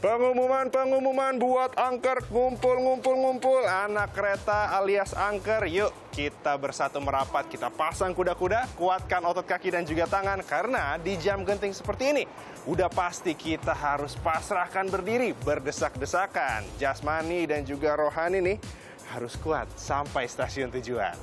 Pengumuman buat angker, ngumpul anak kereta alias angker. Yuk kita bersatu merapat, kita pasang kuda-kuda, kuatkan otot kaki dan juga tangan. Karena di jam genting seperti ini, udah pasti kita harus pasrahkan berdiri, berdesak-desakan. Jasmani dan juga rohani nih harus kuat sampai stasiun tujuan.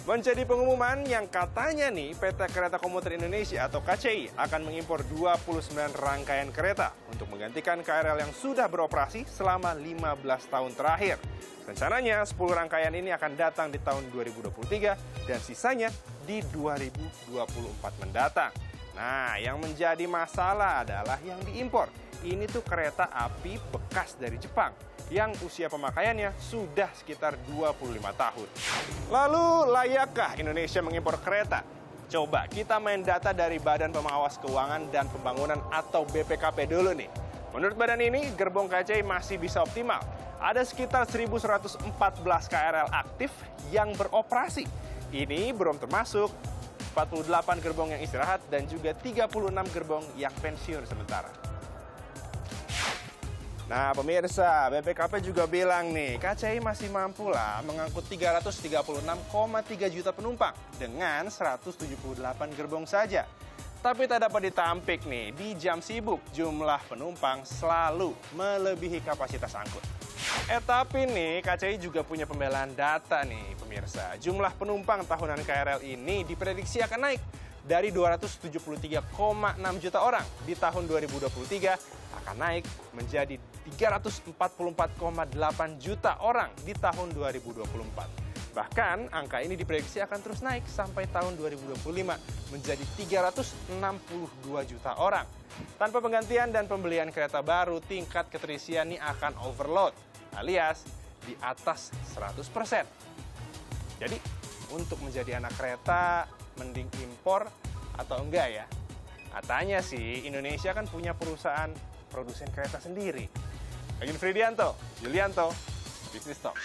Menjadi pengumuman yang katanya nih PT Kereta Komuter Indonesia atau KCI akan mengimpor 29 rangkaian kereta untuk menggantikan KRL yang sudah beroperasi selama 15 tahun terakhir. Rencananya 10 rangkaian ini akan datang di tahun 2023 dan sisanya di 2024 mendatang. Nah, yang menjadi masalah adalah yang diimpor. Ini tuh kereta api bekas dari Jepang yang usia pemakaiannya sudah sekitar 25 tahun. Lalu layakkah Indonesia mengimpor kereta? Coba kita main data dari Badan Pengawas Keuangan dan Pembangunan atau BPKP dulu nih. Menurut badan ini, gerbong KCI masih bisa optimal. Ada sekitar 1.114 KRL aktif yang beroperasi. Ini belum termasuk 48 gerbong yang istirahat dan juga 36 gerbong yang pensiun sementara. Nah pemirsa, BPKP juga bilang nih, KCI masih mampu lah mengangkut 336,3 juta penumpang dengan 178 gerbong saja. Tapi tak dapat ditampik nih, di jam sibuk jumlah penumpang selalu melebihi kapasitas angkut. Tapi nih, KCI juga punya pembelaan data nih pemirsa. Jumlah penumpang tahunan KRL ini diprediksi akan naik dari 273,6 juta orang di tahun 2023 akan naik menjadi 344,8 juta orang di tahun 2024. Bahkan angka ini diprediksi akan terus naik sampai tahun 2025 menjadi 362 juta orang. Tanpa penggantian dan pembelian kereta baru, tingkat keterisian ini akan overload alias di atas 100%. Jadi untuk menjadi anak kereta mending impor atau enggak ya? Katanya sih Indonesia kan punya perusahaan produsen kereta sendiri. Agin Fridianto, Yulianto, Business Talk.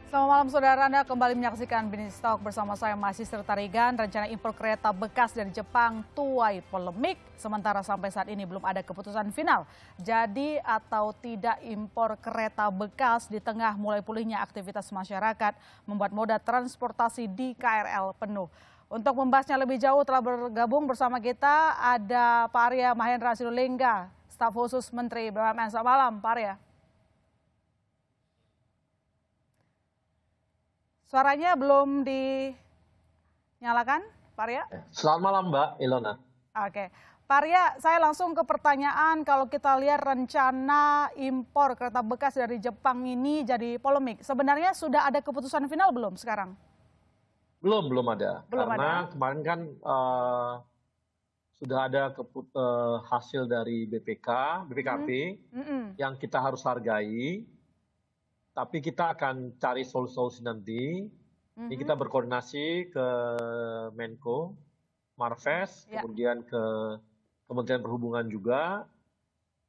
Selamat malam saudara, Anda kembali menyaksikan Business Talk bersama saya Mahasiswa Tarigan. Rencana impor kereta bekas dari Jepang tuai polemik, sementara sampai saat ini belum ada keputusan final. Jadi atau tidak impor kereta bekas di tengah mulai pulihnya aktivitas masyarakat membuat moda transportasi di KRL penuh. Untuk membahasnya lebih jauh telah bergabung bersama kita ada Pak Arya Mahendra Sinulinga, staf khusus Menteri BUMN. Selamat malam Pak Arya. Suaranya belum dinyalakan, Pak Arya? Selamat malam, Mbak Ilona. Oke, Pak Arya, saya langsung ke pertanyaan. Kalau kita lihat rencana impor kereta bekas dari Jepang ini jadi polemik. Sebenarnya sudah ada keputusan final belum sekarang? Belum ada. Karena ada. kemarin kan sudah ada hasil dari BPKP yang kita harus hargai. Tapi kita akan cari solusi nanti. Ini kita berkoordinasi ke Menko, Marves, kemudian ke Kementerian Perhubungan juga,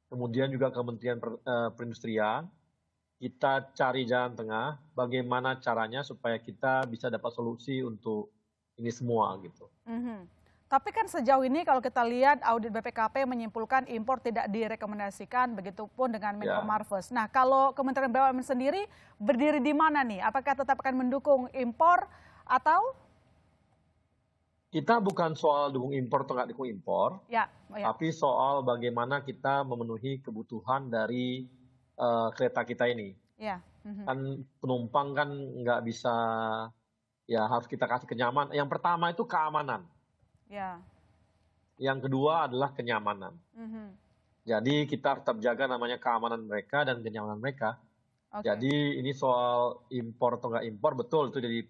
kemudian juga Kementerian Perindustrian. Kita cari jalan tengah, bagaimana caranya supaya kita bisa dapat solusi untuk ini semua gitu. Tapi kan sejauh ini kalau kita lihat audit BPKP menyimpulkan impor tidak direkomendasikan, begitupun dengan Menko Marves. Nah kalau Kementerian BUMN sendiri berdiri di mana nih? Apakah tetap akan mendukung impor atau? Kita bukan soal dukung impor atau nggak dukung impor, tapi soal bagaimana kita memenuhi kebutuhan dari kereta kita ini. Kan penumpang kan nggak bisa, ya harus kita kasih kenyamanan. Yang pertama itu keamanan. Yang kedua adalah kenyamanan. Jadi kita tetap jaga namanya keamanan mereka dan kenyamanan mereka. Jadi ini soal impor atau nggak impor, betul itu jadi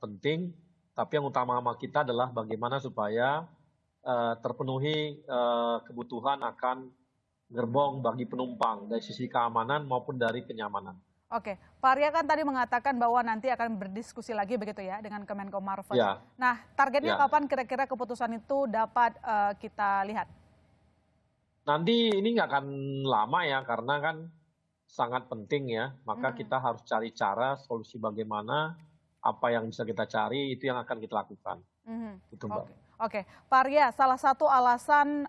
penting. Tapi yang utama kita adalah bagaimana supaya terpenuhi kebutuhan akan gerbong bagi penumpang dari sisi keamanan maupun dari kenyamanan. Oke, Pak Arya kan tadi mengatakan bahwa nanti akan berdiskusi lagi begitu ya dengan Kemenko Marves. Nah, targetnya kapan kira-kira keputusan itu dapat kita lihat? Nanti ini nggak akan lama ya, karena kan sangat penting ya. Maka kita harus cari cara, solusi bagaimana, apa yang bisa kita cari, itu yang akan kita lakukan. Gitu, Mbak. Oke, Pak Arya, salah satu alasan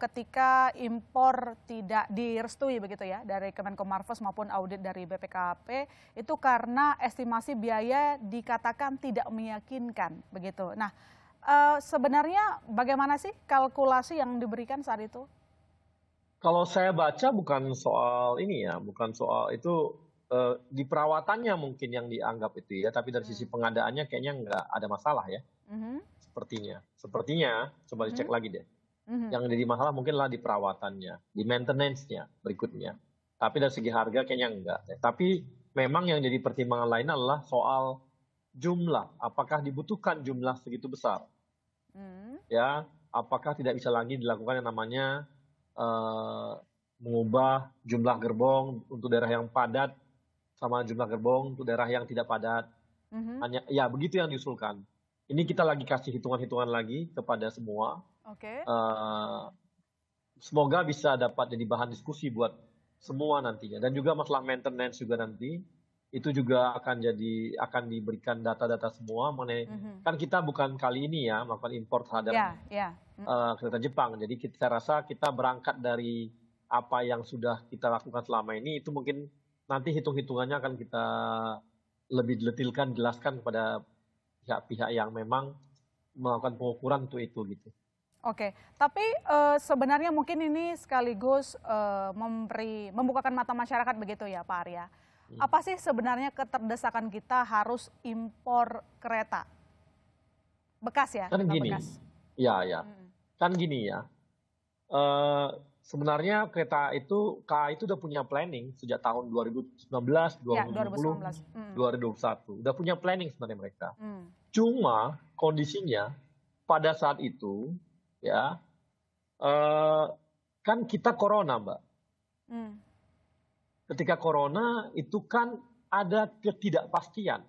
ketika impor tidak direstui begitu ya dari Kemenkomarves maupun audit dari BPKP itu karena estimasi biaya dikatakan tidak meyakinkan begitu. Nah, sebenarnya bagaimana sih kalkulasi yang diberikan saat itu? Kalau saya baca bukan soal ini ya, bukan soal itu di perawatannya mungkin yang dianggap itu ya, tapi dari sisi pengadaannya kayaknya nggak ada masalah ya. Sepertinya, coba dicek lagi deh. Yang jadi masalah mungkin lah di perawatannya, di maintenance-nya berikutnya. Tapi dari segi harga kayaknya enggak. Tapi memang yang jadi pertimbangan lain adalah soal jumlah. Apakah dibutuhkan jumlah segitu besar? Ya, apakah tidak bisa lagi dilakukan yang namanya mengubah jumlah gerbong untuk daerah yang padat sama jumlah gerbong untuk daerah yang tidak padat? Hanya ya begitu yang diusulkan. Ini kita lagi kasih hitungan-hitungan lagi kepada semua. Oke. Semoga bisa dapat jadi bahan diskusi buat semua nantinya. Dan juga masalah maintenance juga nanti itu juga akan diberikan data-data semua mengenai kan kita bukan kali ini ya melakukan impor terhadap kereta Jepang. Jadi saya rasa kita berangkat dari apa yang sudah kita lakukan selama ini itu mungkin nanti hitung-hitungannya akan kita lebih detilkan jelaskan kepada pihak-pihak yang memang melakukan pengukuran untuk itu gitu. Oke, tapi sebenarnya mungkin ini sekaligus membukakan mata masyarakat begitu ya Pak Arya. Apa sih sebenarnya keterdesakan kita harus impor kereta bekas ya? Kan gini, bekas. ya, kan gini ya. Sebenarnya kereta itu KAI itu udah punya planning sejak tahun 2019, 2020, 2021. Udah punya planning sebenarnya mereka. Cuma kondisinya pada saat itu ya kan kita corona, Mbak. Ketika corona itu kan ada ketidakpastian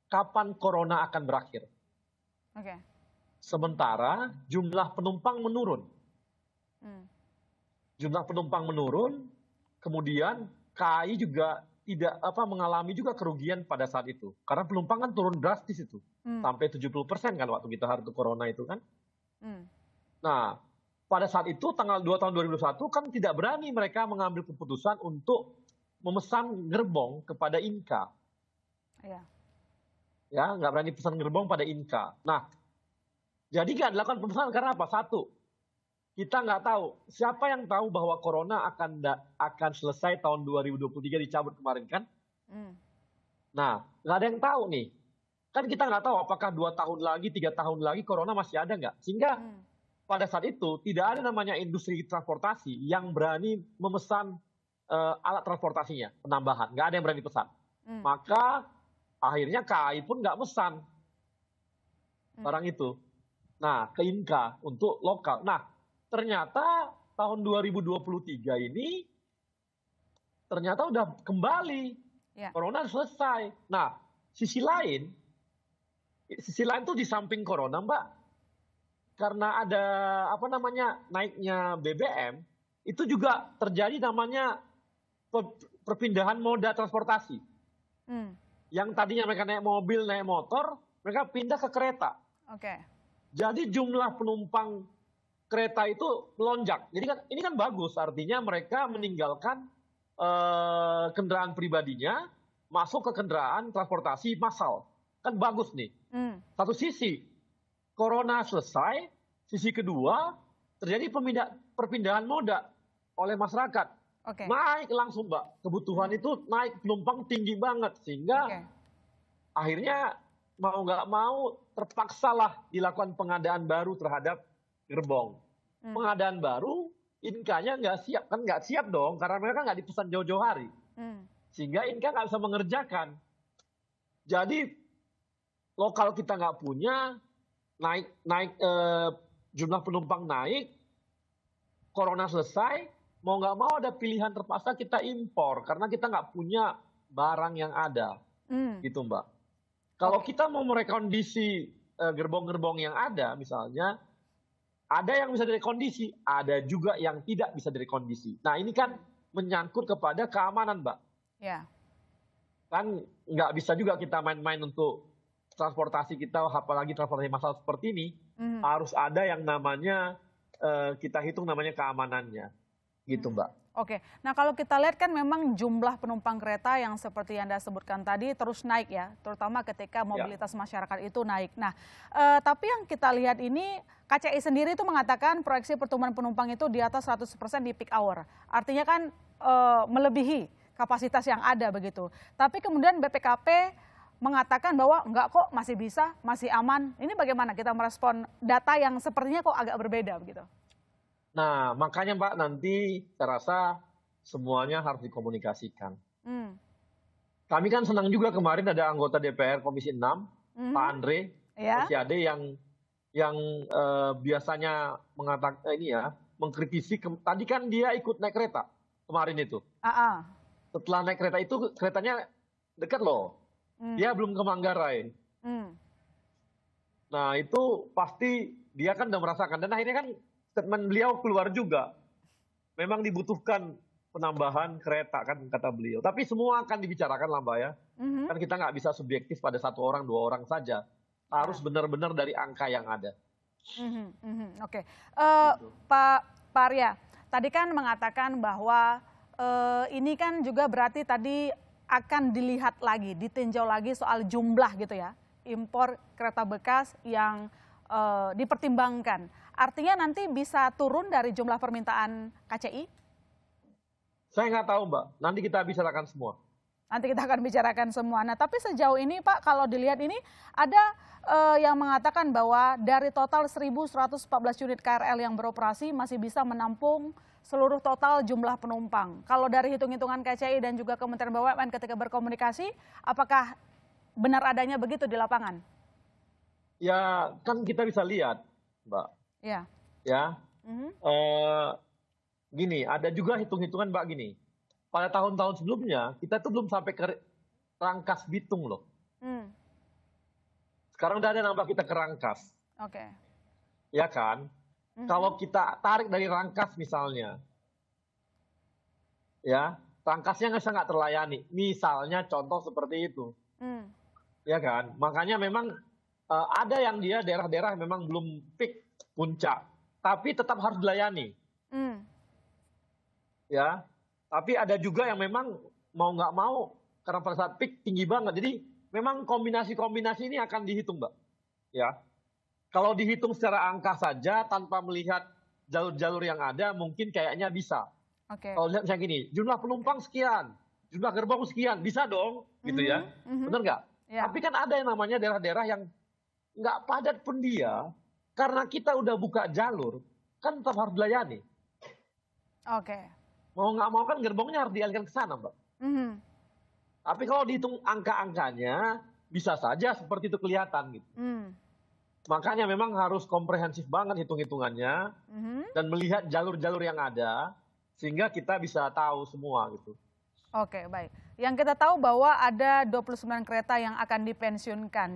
kapan corona akan berakhir. Sementara jumlah penumpang menurun. Jumlah penumpang menurun, kemudian KAI juga tidak mengalami juga kerugian pada saat itu. Karena penumpang kan turun drastis itu. Sampai 70% kan waktu kita hari itu corona itu kan. Nah, pada saat itu tanggal 2 tahun 2021 kan tidak berani mereka mengambil keputusan untuk memesan gerbong kepada Inka. Ya, nggak berani pesan gerbong pada Inka. Nah, jadi nggak dilakukan pemesanan karena apa? Satu, kita nggak tahu. Siapa yang tahu bahwa corona akan selesai tahun 2023 dicabut kemarin kan? Nah, nggak ada yang tahu nih. Kan kita nggak tahu apakah 2 tahun lagi, 3 tahun lagi corona masih ada nggak. Sehingga pada saat itu tidak ada namanya industri transportasi yang berani memesan alat transportasinya, penambahan. Nggak ada yang berani pesan. Maka akhirnya KAI pun nggak mesan barang itu. Nah, ke Inka untuk lokal. Nah, ternyata tahun 2023 ini ternyata udah kembali. Corona selesai. Nah, sisi lain tuh di samping corona, Mbak, karena ada naiknya BBM, itu juga terjadi namanya perpindahan moda transportasi. Yang tadinya mereka naik mobil, naik motor, mereka pindah ke kereta. Jadi jumlah penumpang kereta itu melonjak. Jadi kan ini kan bagus, artinya mereka meninggalkan kendaraan pribadinya, masuk ke kendaraan transportasi massal. Kan bagus nih. Satu sisi, corona selesai, sisi kedua, terjadi perpindahan moda oleh masyarakat. Naik langsung, Mbak. Kebutuhan itu naik, penumpang tinggi banget. Sehingga akhirnya mau nggak mau terpaksalah dilakukan pengadaan baru terhadap gerbong. Pengadaan baru, Inka-nya nggak siap. Kan nggak siap dong, karena mereka nggak dipesan jauh-jauh hari. Sehingga Inka nggak bisa mengerjakan. Jadi, lokal kita nggak punya, naik jumlah penumpang naik, corona selesai, mau nggak mau ada pilihan terpaksa kita impor karena kita nggak punya barang yang ada, gitu Mbak. Kalau kita mau merekondisi gerbong-gerbong yang ada, misalnya ada yang bisa direkondisi, ada juga yang tidak bisa direkondisi. Nah ini kan menyangkut kepada keamanan, Mbak. Kan nggak bisa juga kita main-main untuk transportasi kita, apalagi transportasi massal seperti ini, harus ada yang namanya kita hitung namanya keamanannya, gitu Mbak. Oke, nah kalau kita lihat kan memang jumlah penumpang kereta yang seperti Anda sebutkan tadi terus naik ya, terutama ketika mobilitas masyarakat itu naik. Nah, tapi yang kita lihat ini KCI sendiri itu mengatakan proyeksi pertumbuhan penumpang itu di atas 100% di peak hour. Artinya kan melebihi kapasitas yang ada begitu. Tapi kemudian BPKP mengatakan bahwa enggak kok, masih bisa, masih aman. Ini bagaimana kita merespon data yang sepertinya kok agak berbeda begitu? Nah, makanya Mbak, nanti saya rasa semuanya harus dikomunikasikan. Kami kan senang juga kemarin ada anggota DPR Komisi 6, Pak Andre Rosiade yang biasanya mengatakan mengkritisi. Tadi kan dia ikut naik kereta kemarin itu. Setelah naik kereta itu, keretanya dekat loh. Dia belum ke Manggarai. Nah, itu pasti dia kan udah merasakan. Dan akhirnya kan statement beliau keluar juga. Memang dibutuhkan penambahan kereta kan kata beliau. Tapi semua akan dibicarakan lah Mbak ya. Kan kita nggak bisa subjektif pada 1 orang, 2 orang saja. Harus benar-benar dari angka yang ada. Oke. Pak Arya, tadi kan mengatakan bahwa ini kan juga berarti tadi akan dilihat lagi, ditinjau lagi soal jumlah gitu ya. Impor kereta bekas yang dipertimbangkan. Artinya nanti bisa turun dari jumlah permintaan KCI? Saya nggak tahu Mbak, nanti kita bicarakan semua. Nanti kita akan bicarakan semua. Nah tapi sejauh ini Pak, kalau dilihat ini ada yang mengatakan bahwa dari total 1.114 unit KRL yang beroperasi masih bisa menampung seluruh total jumlah penumpang. Kalau dari hitung-hitungan KCI dan juga Kementerian BUMN ketika berkomunikasi, apakah benar adanya begitu di lapangan? Ya kan kita bisa lihat Mbak. Ya. Gini, ada juga hitung-hitungan Mbak gini. Pada tahun-tahun sebelumnya kita tuh belum sampai ke Rangkas Bitung loh. Sekarang udah ada nambah kita ke Rangkas. Oke. Ya kan? Kalau kita tarik dari Rangkas misalnya, ya Rangkasnya nggak terlayani. Misalnya contoh seperti itu, ya kan? Makanya memang ada yang dia daerah-daerah memang belum peak puncak, tapi tetap harus dilayani. Ya, tapi ada juga yang memang mau nggak mau karena pada saat peak tinggi banget. Jadi memang kombinasi-kombinasi ini akan dihitung, Mbak. Ya, kalau dihitung secara angka saja tanpa melihat jalur-jalur yang ada, mungkin kayaknya bisa. Kalau lihat misalnya gini, jumlah penumpang sekian, jumlah gerbong sekian, bisa dong, gitu ya. Benar nggak? Tapi kan ada yang namanya daerah-daerah yang nggak padat pun dia, karena kita udah buka jalur, kan tetap harus dilayani. Mau nggak mau kan gerbongnya harus dialihkan ke sana, Mbak. Tapi kalau dihitung angka-angkanya, bisa saja seperti itu kelihatan gitu. Makanya memang harus komprehensif banget hitung-hitungannya dan melihat jalur-jalur yang ada sehingga kita bisa tahu semua gitu. Oke, baik. Yang kita tahu bahwa ada 29 kereta yang akan dipensiunkan.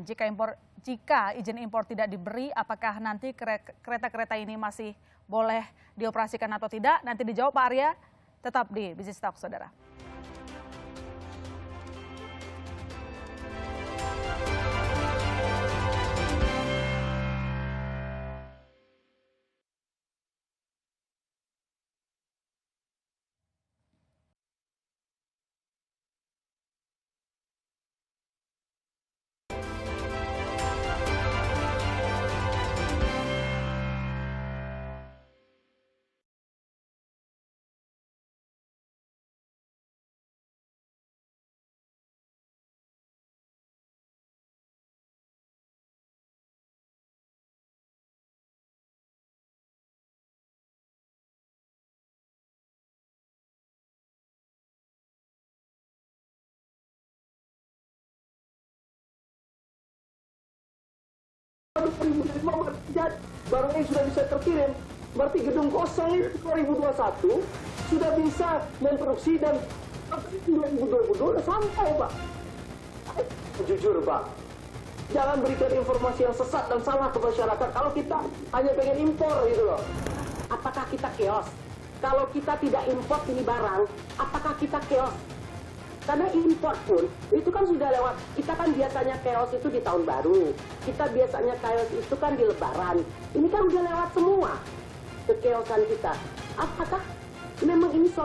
Jika izin impor tidak diberi, apakah nanti kereta-kereta ini masih boleh dioperasikan atau tidak? Nanti dijawab Pak Arya, tetap di Business Talk, saudara. Barangnya sudah bisa terkirim, berarti gedung kosong itu 2021 sudah bisa memproduksi dan 2022 sudah sampai, Pak. Jujur, Pak, jangan berikan informasi yang sesat dan salah ke masyarakat kalau kita hanya pengen impor gitu loh. Apakah kita chaos? Kalau kita tidak impor ini barang, apakah kita chaos? Karena impor pun itu kan sudah lewat. Kita kan biasanya chaos itu di tahun baru. Kita biasanya chaos itu kan di lebaran. Ini kan udah lewat semua kekeosan kita. Apakah memang ini soal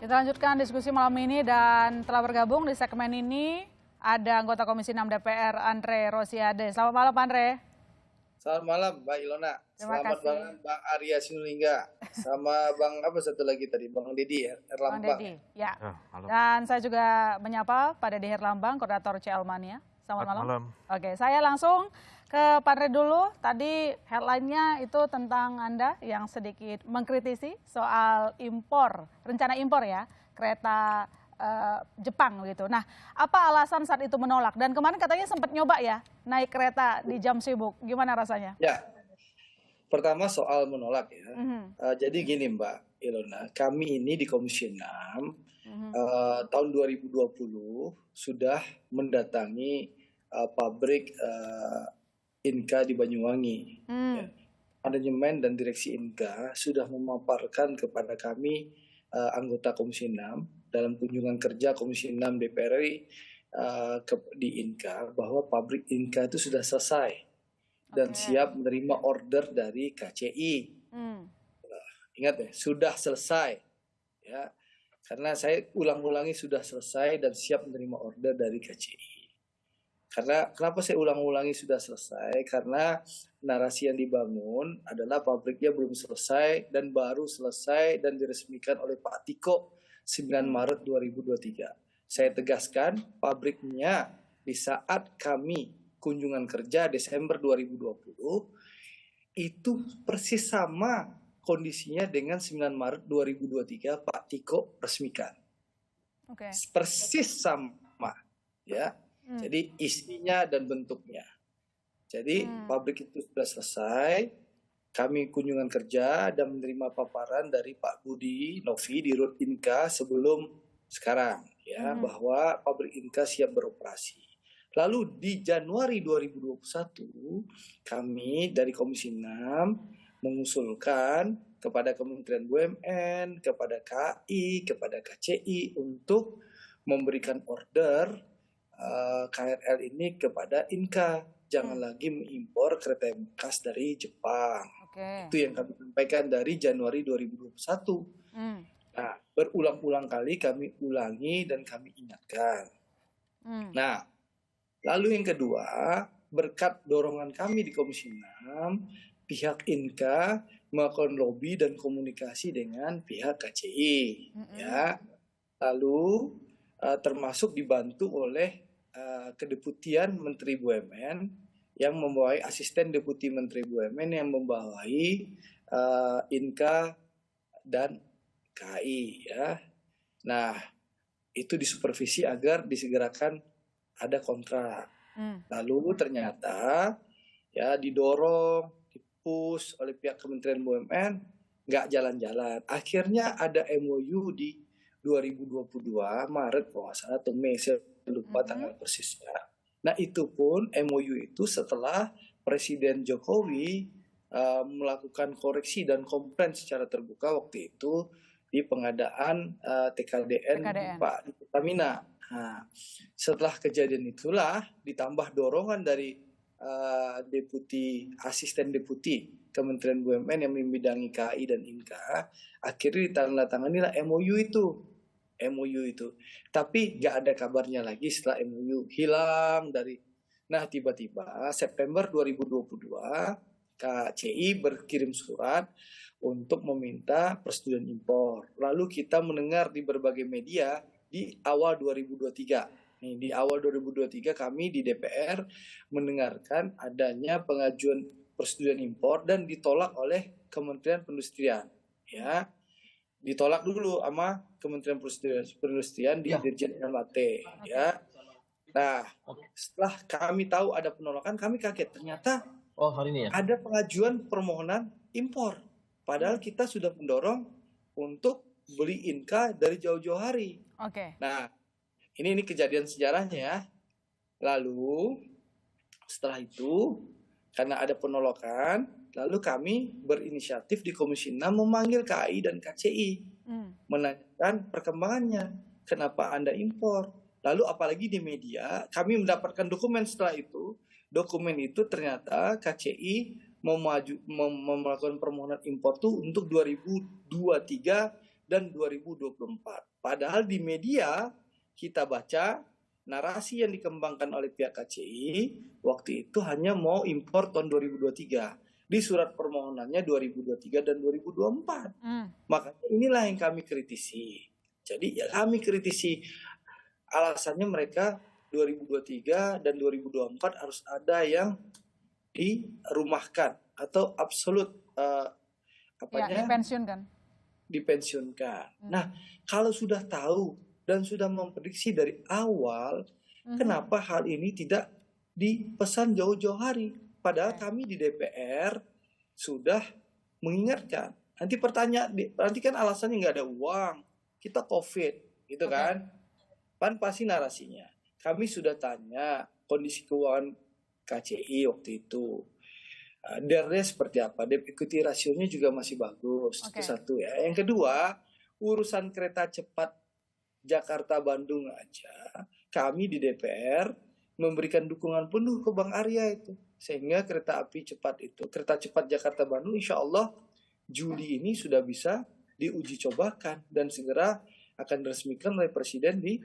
Kita lanjutkan diskusi malam ini dan telah bergabung di segmen ini ada anggota Komisi 6 DPR Andre Rosiade. Selamat malam Pak Andre. Selamat malam Mbak Ilona. Terima Selamat kasih. malam Bang Arya Sinulinga. Sama Bang apa satu lagi tadi? Bang Dedi Bang Herlambang. Dedi. Ya. Halo. Dan saya juga menyapa Pak Dedi Herlambang, Koordinator CLMania. Selamat malam. Oke, saya langsung ke Pak Andre dulu. Tadi headline-nya itu tentang Anda yang sedikit mengkritisi soal impor, rencana impor ya, kereta Jepang gitu. Nah, apa alasan saat itu menolak? Dan kemarin katanya sempat nyoba ya, naik kereta di jam sibuk. Gimana rasanya? Ya, pertama soal menolak ya. Jadi gini Mbak Ilona, kami ini di Komisi 6 tahun 2020 sudah mendatangi pabrik Inka di Banyuwangi. Ya. Manajemen dan direksi Inka sudah memaparkan kepada kami anggota Komisi 6 dalam kunjungan kerja Komisi 6 DPR RI di Inka bahwa pabrik Inka itu sudah selesai dan siap menerima order dari KCI. Ingat ya, sudah selesai ya. Karena saya ulang-ulangi sudah selesai dan siap menerima order dari KCI. Karena kenapa saya ulang-ulangi sudah selesai? Karena narasi yang dibangun adalah pabriknya belum selesai dan baru selesai dan diresmikan oleh Pak Tiko 9 Maret 2023. Saya tegaskan pabriknya di saat kami kunjungan kerja Desember 2020 itu persis sama kondisinya dengan 9 Maret 2023 Pak Tiko resmikan. Persis sama ya. Jadi isinya dan bentuknya. Jadi pabrik itu sudah selesai. Kami kunjungan kerja dan menerima paparan dari Pak Budi Novi di Rut Inka sebelum sekarang ya bahwa pabrik Inka siap beroperasi. Lalu di Januari 2021 kami dari Komisi 6 mengusulkan kepada Kementerian BUMN, kepada KAI, kepada KCI untuk memberikan order KRL ini kepada Inka. Jangan lagi mengimpor kereta bekas dari Jepang. Itu yang kami sampaikan dari Januari 2021. Nah, berulang-ulang kali kami ulangi dan kami ingatkan. Nah, lalu yang kedua, berkat dorongan kami di Komisi 6, pihak Inka melakukan lobby dan komunikasi dengan pihak KCI. Ya. Lalu termasuk dibantu oleh Kedeputian Menteri BUMN yang membawahi asisten Deputi Menteri BUMN yang membawahi Inka dan KAI ya. Nah, itu disupervisi agar disegerakan ada kontrak. Lalu ternyata ya didorong, dipush oleh pihak Kementerian BUMN nggak jalan-jalan. Akhirnya ada MOU di 2022 Maret kalau nggak salah atau Mei, saya lupa tanggal persisnya. Nah itu pun MOU itu setelah Presiden Jokowi melakukan koreksi dan komplain secara terbuka waktu itu di pengadaan TKDN Pak di Pertamina. Nah, setelah kejadian itulah ditambah dorongan dari asisten deputi Kementerian BUMN yang membidangi KAI dan Inka, akhirnya ditandatangani MOU itu. Tapi nggak ada kabarnya lagi setelah MOU hilang dari. Nah tiba-tiba September 2022 KCI berkirim surat untuk meminta persetujuan impor. Lalu kita mendengar di berbagai media di awal 2023. Nih, di awal 2023 kami di DPR mendengarkan adanya pengajuan persetujuan impor dan ditolak oleh Kementerian Perindustrian. Ya. Ditolak dulu sama Kementerian Perindustrian di Dirjen LHT ya. Nah, setelah kami tahu ada penolakan, kami kaget ternyata hari ini ya? Ada pengajuan permohonan impor. Padahal kita sudah mendorong untuk beli Inka dari jauh-jauh hari. Nah, ini kejadian sejarahnya ya. Lalu Setelah itu, karena ada penolakan, lalu kami berinisiatif di Komisi 6 memanggil KAI dan KCI, menanyakan perkembangannya, kenapa Anda impor. Lalu apalagi di media, kami mendapatkan dokumen setelah itu, dokumen itu ternyata KCI melakukan permohonan impor itu untuk 2023 dan 2024. Padahal di media kita baca narasi yang dikembangkan oleh pihak KCI waktu itu hanya mau impor tahun 2023. Di surat permohonannya 2023 dan 2024. Makanya inilah yang kami kritisi. Jadi ya kami kritisi alasannya mereka 2023 dan 2024 harus ada yang dirumahkan atau absolut dipensiunkan. Nah, kalau sudah tahu dan sudah memprediksi dari awal, kenapa hal ini tidak dipesan jauh-jauh hari? Padahal kami di DPR sudah mengingatkan. Nanti kan alasannya nggak ada uang, kita COVID, gitu kan? Pan pasti narasinya. Kami sudah tanya kondisi keuangan KCI waktu itu. DER-nya seperti apa? Debt equity rasionya juga masih bagus. Itu satu ya. Yang kedua, urusan kereta cepat Jakarta-Bandung aja, kami di DPR memberikan dukungan penuh ke Bang Arya itu. Sehingga kereta cepat Jakarta-Bandung insya Allah Juli ini sudah bisa diuji cobakan dan segera akan diresmikan oleh Presiden di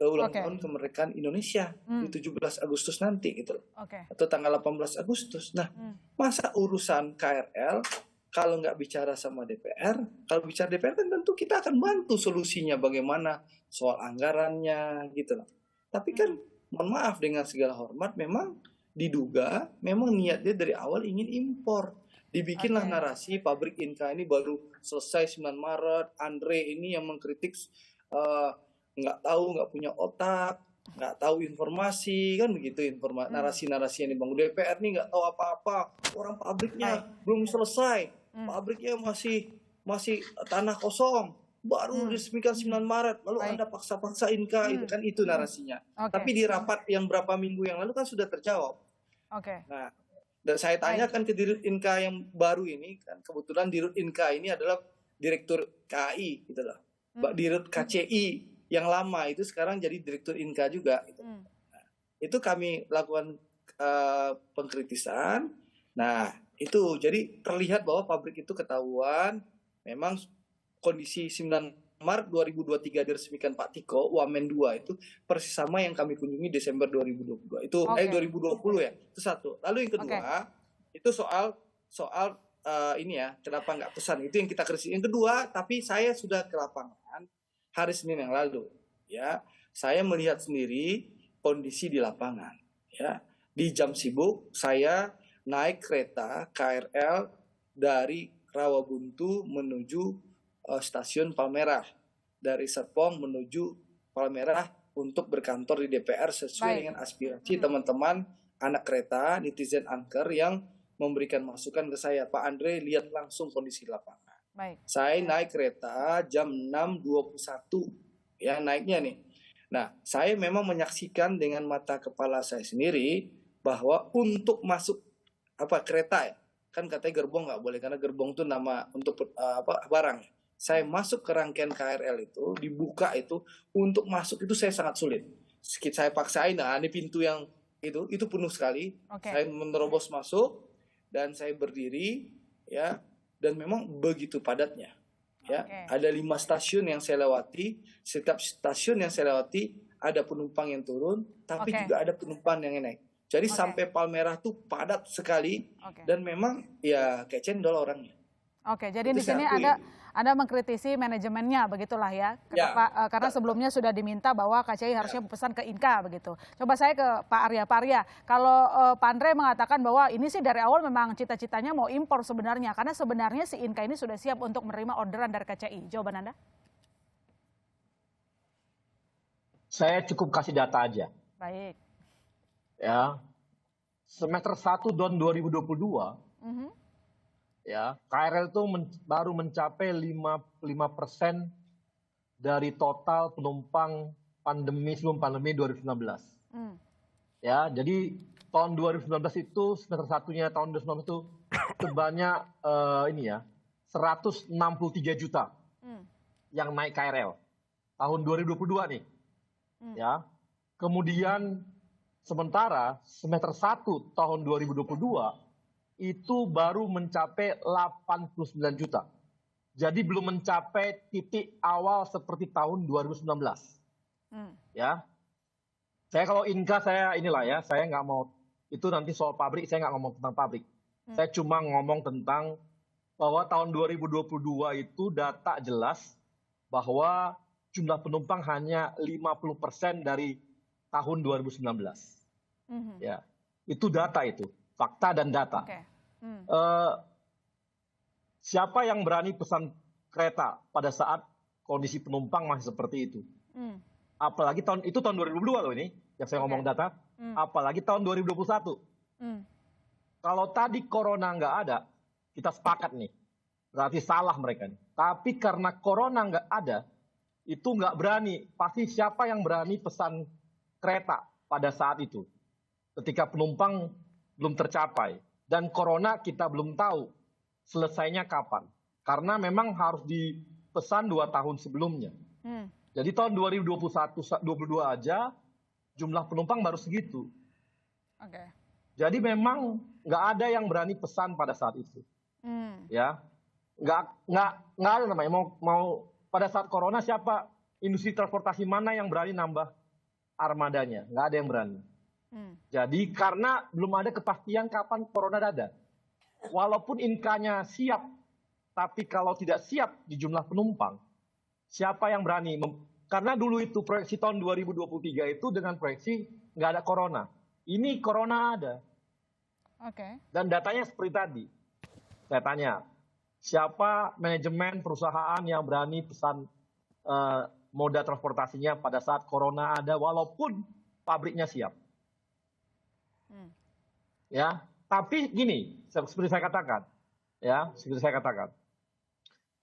ulang tahun kemerdekaan Indonesia di 17 Agustus nanti gitu loh. Atau tanggal 18 Agustus. Nah, masa urusan KRL kalau nggak bicara sama DPR, kalau bicara DPR kan tentu kita akan bantu solusinya bagaimana soal anggarannya gitu loh. Tapi kan mohon maaf dengan segala hormat memang diduga memang niatnya dari awal ingin impor. Dibikinlah narasi pabrik Inka ini baru selesai 9 Maret, Andre ini yang mengkritik nggak tahu, nggak punya otak, nggak tahu informasi, kan begitu narasi-narasi yang dibangun DPR nih nggak tahu apa-apa, orang pabriknya belum selesai, pabriknya masih tanah kosong, baru diresmikan 9 Maret, lalu Anda paksa-paksa Inka, itu narasinya. Tapi di rapat yang berapa minggu yang lalu kan sudah terjawab. Nah, dan saya tanyakan ke Dirut Inka yang baru ini, kan kebetulan Dirut Inka ini adalah Direktur KAI gitu loh. Dirut KCI yang lama itu sekarang jadi Direktur Inka juga. Gitu. Nah, itu kami lakukan pengkritisan. Nah, itu jadi terlihat bahwa pabrik itu ketahuan memang kondisi 9 Maret 2023 diresmikan Pak Tiko, Wamen 2 itu persis sama yang kami kunjungi Desember 2022. Itu 2020 ya. Itu satu. Lalu yang kedua, itu soal ini ya, kenapa nggak pesan? Itu yang kita kritik. Yang kedua, tapi saya sudah ke lapangan hari Senin yang lalu, ya, saya melihat sendiri kondisi di lapangan, ya, di jam sibuk saya naik kereta KRL dari Rawabuntu menuju stasiun Palmerah, dari Serpong menuju Palmerah untuk berkantor di DPR sesuai dengan aspirasi teman-teman anak kereta, netizen angker yang memberikan masukan ke saya, Pak Andre lihat langsung kondisi lapangan. Saya naik kereta jam 6.21 ya naiknya nih. Nah, saya memang menyaksikan dengan mata kepala saya sendiri bahwa untuk masuk kereta ya, kan katanya gerbong nggak boleh karena gerbong itu nama untuk barang. Saya masuk ke rangkaian KRL itu dibuka itu untuk masuk itu saya sangat sulit. Saya paksain, nah ini pintu yang itu penuh sekali. Saya menerobos masuk dan saya berdiri ya. Dan memang begitu padatnya, ya. Ada 5 stasiun yang saya lewati. Setiap stasiun yang saya lewati ada penumpang yang turun, tapi juga ada penumpang yang naik. Jadi sampai Palmerah tuh padat sekali dan memang ya kayak cendol orangnya. Jadi itu di sini Anda mengkritisi manajemennya, begitulah ya. Karena sebelumnya sudah diminta bahwa KCI harusnya pesan ke Inka, begitu. Coba saya ke Pak Arya. Pak Arya, kalau Pak Andre mengatakan bahwa ini sih dari awal memang cita-citanya mau impor sebenarnya, karena sebenarnya si Inka ini sudah siap untuk menerima orderan dari KCI. Jawaban Anda? Saya cukup kasih data aja. Baik. Ya, semester 1 tahun 2022, ya, KRL itu baru mencapai 5% dari total penumpang sebelum pandemi 2019. Ya, jadi tahun 2019 itu semester satunya tahun 2019 itu sebanyak 163 juta yang naik KRL. Tahun 2022 nih. Ya. Kemudian sementara semester 1 tahun 2022 itu baru mencapai 89 juta. Jadi belum mencapai titik awal seperti tahun 2019. Ya. Saya kalau Inka saya nggak mau, itu nanti soal pabrik saya nggak ngomong tentang pabrik. Saya cuma ngomong tentang bahwa tahun 2022 itu data jelas bahwa jumlah penumpang hanya 50% dari tahun 2019. Ya, itu data itu, fakta dan data. Okay. Siapa yang berani pesan kereta pada saat kondisi penumpang masih seperti itu? Apalagi tahun 2022 loh ini, yang saya ngomong data. Apalagi tahun 2021. Kalau tadi corona nggak ada, kita sepakat nih, berarti salah mereka nih. Tapi karena corona nggak ada, itu nggak berani. Pasti siapa yang berani pesan kereta pada saat itu, ketika penumpang belum tercapai dan corona kita belum tahu selesainya kapan, karena memang harus dipesan 2 tahun sebelumnya. Jadi tahun 2021-22 aja jumlah penumpang baru segitu. Jadi memang nggak ada yang berani pesan pada saat itu. Ya, nggak ada namanya mau pada saat corona siapa industri transportasi mana yang berani nambah armadanya? Nggak ada yang berani. Jadi karena belum ada kepastian kapan corona ada. Walaupun Inkanya siap, tapi kalau tidak siap di jumlah penumpang, siapa yang berani? Karena dulu itu proyeksi tahun 2023 itu dengan proyeksi nggak ada corona. Ini corona ada. Dan datanya seperti tadi. Saya tanya, siapa manajemen perusahaan yang berani pesan moda transportasinya pada saat corona ada walaupun pabriknya siap? Ya, tapi gini, seperti saya katakan,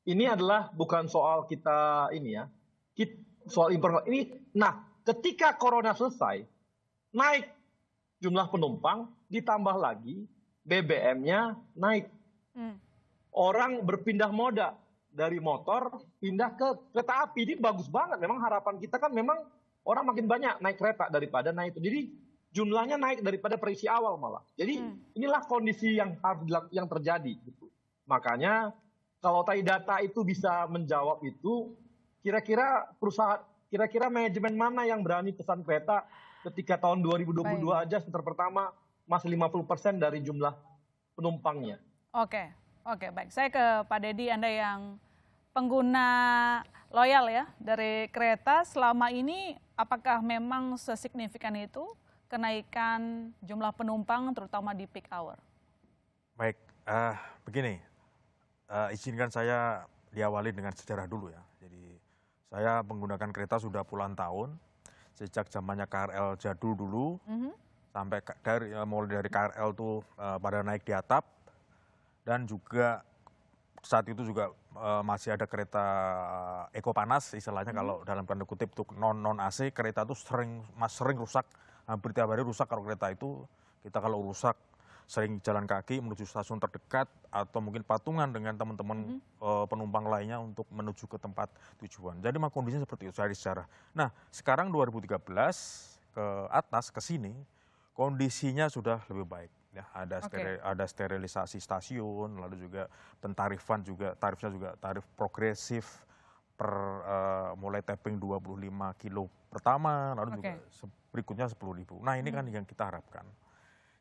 ini adalah bukan soal kita soal impor ini. Nah, ketika corona selesai, naik jumlah penumpang, ditambah lagi BBM-nya naik. Orang berpindah moda dari motor pindah ke kereta api. Ini bagus banget. Memang harapan kita kan memang orang makin banyak naik kereta daripada naik itu. Jadi jumlahnya naik daripada prediksi awal malah. Jadi inilah kondisi yang harus yang terjadi. Gitu. Makanya kalau tadi data itu bisa menjawab itu, kira-kira manajemen mana yang berani pesan kereta ketika tahun 2022 aja semester pertama masih 50% dari jumlah penumpangnya. Oke, baik. Saya ke Pak Dedi, Anda yang pengguna loyal ya dari kereta selama ini, apakah memang sesignifikan itu kenaikan jumlah penumpang terutama di peak hour? Baik, begini, izinkan saya diawali dengan sejarah dulu ya. Jadi saya menggunakan kereta sudah puluhan tahun, sejak zamannya KRL jadul dulu, sampai mulai dari KRL tuh pada naik di atap, dan juga saat itu juga masih ada kereta Eko Panas, istilahnya kalau dalam tanda kutip tuh non AC, kereta itu sering rusak, hampir tiap hari rusak. Kalau kereta itu kita kalau rusak sering jalan kaki menuju stasiun terdekat atau mungkin patungan dengan teman-teman penumpang lainnya untuk menuju ke tempat tujuan. Jadi memang kondisinya seperti itu dari sejarah. Nah, sekarang 2013 ke atas ke sini kondisinya sudah lebih baik. Ya, ada sterilisasi stasiun, lalu juga pentarifan juga, tarifnya juga tarif progresif mulai tapping 25 kilo pertama, lalu juga berikutnya 10.000. Nah, ini kan yang kita harapkan.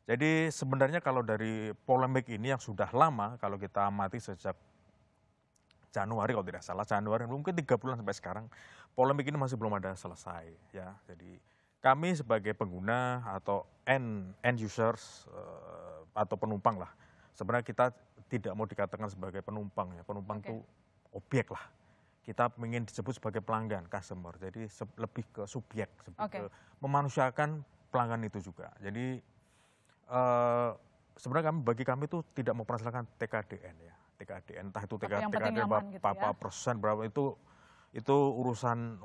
Jadi sebenarnya kalau dari polemik ini yang sudah lama, kalau kita amati sejak Januari kalau tidak salah, Januari mungkin 3 bulan sampai sekarang, polemik ini masih belum ada selesai. Ya, jadi kami sebagai pengguna atau end users atau penumpang lah, sebenarnya kita tidak mau dikatakan sebagai penumpang ya, penumpang itu objek lah. Kita ingin disebut sebagai pelanggan, customer, jadi lebih ke subjek, ke memanusiakan pelanggan itu juga. Jadi sebenarnya bagi kami itu tidak mempermasalahkan TKDN ya, TKDN entah itu TKDN berapa persen berapa itu urusan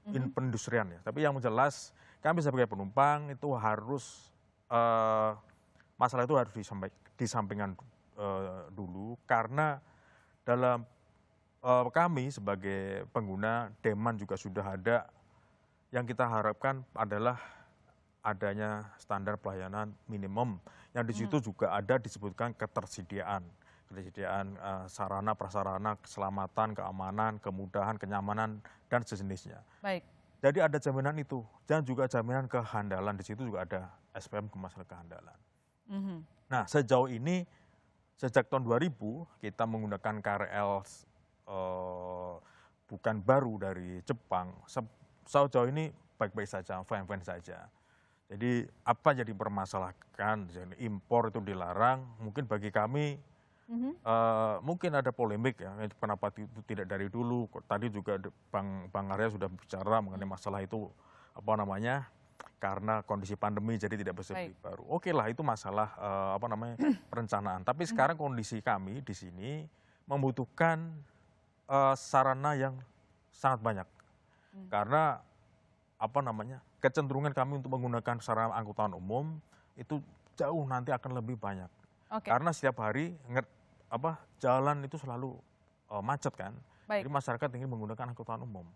Baik. Perindustrian ya. Tapi yang jelas kami sebagai penumpang itu harus masalah itu harus disampingkan dulu, karena dalam kami sebagai pengguna demand juga sudah ada. Yang kita harapkan adalah adanya standar pelayanan minimum, yang di situ juga ada disebutkan ketersediaan sarana prasarana, keselamatan, keamanan, kemudahan, kenyamanan, dan sejenisnya. Baik. Jadi ada jaminan itu, dan juga jaminan kehandalan, di situ juga ada SPM masalah kehandalan. Nah, sejauh ini sejak tahun 2000 kita menggunakan KRL bukan baru dari Jepang. Sejauh ini baik-baik saja, fine-fine saja. Jadi apa jadi permasalahan, jadi impor itu dilarang, mungkin bagi kami mungkin ada polemik ya, kenapa itu tidak dari dulu. Tadi juga Bang Arya sudah bicara mengenai masalah itu, karena kondisi pandemi jadi tidak bisa beli baru. Oke lah, itu masalah perencanaan. Tapi sekarang kondisi kami di sini membutuhkan sarana yang sangat banyak. Karena kecenderungan kami untuk menggunakan sarana angkutan umum itu jauh nanti akan lebih banyak. Karena setiap hari jalan itu selalu macet kan. Jadi masyarakat ingin menggunakan angkutan umum.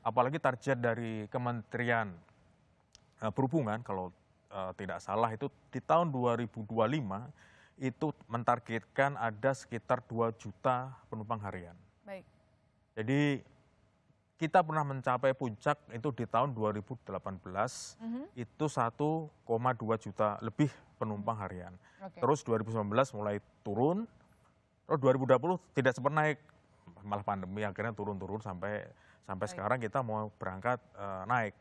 Apalagi target dari Kementerian Perhubungan kalau tidak salah itu di tahun 2025 itu mentargetkan ada sekitar 2 juta penumpang harian. Jadi kita pernah mencapai puncak itu di tahun 2018 itu 1,2 juta lebih penumpang harian. Terus 2019 mulai turun, terus 2020 tidak sempat naik, malah pandemi akhirnya turun-turun sampai sekarang kita mau berangkat naik.